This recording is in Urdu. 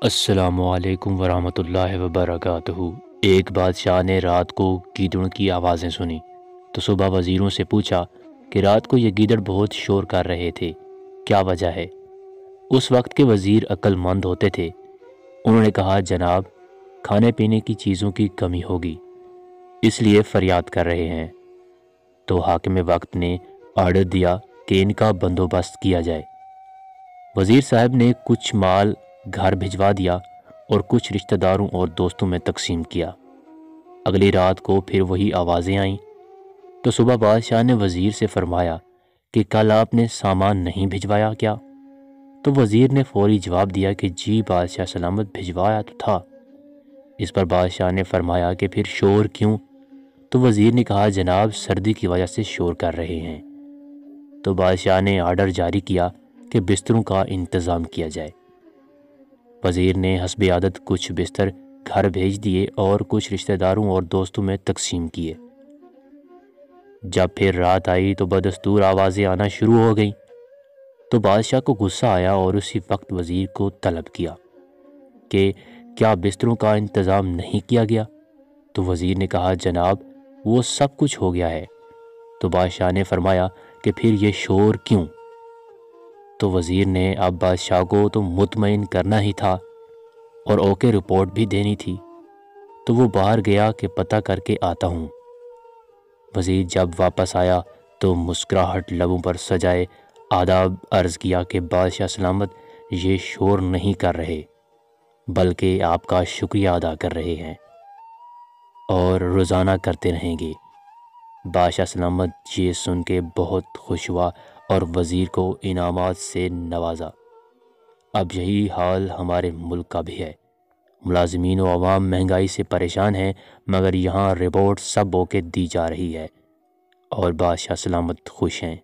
السلام علیکم ورحمۃ اللہ وبرکاتہ۔ ایک بادشاہ نے رات کو گیدڑوں کی آوازیں سنی تو صبح وزیروں سے پوچھا کہ رات کو یہ گیدڑ بہت شور کر رہے تھے، کیا وجہ ہے؟ اس وقت کے وزیر عقل مند ہوتے تھے۔ انہوں نے کہا، جناب، کھانے پینے کی چیزوں کی کمی ہوگی، اس لیے فریاد کر رہے ہیں۔ تو حاکم وقت نے آرڈر دیا کہ ان کا بندوبست کیا جائے۔ وزیر صاحب نے کچھ مال گھر بھجوا دیا اور کچھ رشتہ داروں اور دوستوں میں تقسیم کیا۔ اگلی رات کو پھر وہی آوازیں آئیں تو صبح بادشاہ نے وزیر سے فرمایا کہ کل آپ نے سامان نہیں بھجوایا کیا؟ تو وزیر نے فوری جواب دیا کہ جی بادشاہ سلامت، بھجوایا تو تھا۔ اس پر بادشاہ نے فرمایا کہ پھر شور کیوں؟ تو وزیر نے کہا، جناب، سردی کی وجہ سے شور کر رہے ہیں۔ تو بادشاہ نے آرڈر جاری کیا کہ بستروں کا انتظام کیا جائے۔ وزیر نے حسب عادت کچھ بستر گھر بھیج دیے اور کچھ رشتہ داروں اور دوستوں میں تقسیم کیے۔ جب پھر رات آئی تو بدستور آوازیں آنا شروع ہو گئیں۔ تو بادشاہ کو غصہ آیا اور اسی وقت وزیر کو طلب کیا کہ کیا بستروں کا انتظام نہیں کیا گیا؟ تو وزیر نے کہا، جناب، وہ سب کچھ ہو گیا ہے۔ تو بادشاہ نے فرمایا کہ پھر یہ شور کیوں؟ تو وزیر نے اب بادشاہ کو تو مطمئن کرنا ہی تھا اور اوکے رپورٹ بھی دینی تھی، تو وہ باہر گیا کہ پتہ کر کے آتا ہوں۔ وزیر جب واپس آیا تو مسکراہٹ لبوں پر سجائے آداب عرض کیا کہ بادشاہ سلامت، یہ شور نہیں کر رہے بلکہ آپ کا شکریہ ادا کر رہے ہیں اور روزانہ کرتے رہیں گے۔ بادشاہ سلامت یہ سن کے بہت خوش ہوا اور وزیر کو انعامات سے نوازا۔ اب یہی حال ہمارے ملک کا بھی ہے۔ ملازمین و عوام مہنگائی سے پریشان ہیں، مگر یہاں رپورٹ سب اوکے دی جا رہی ہے اور بادشاہ سلامت خوش ہیں۔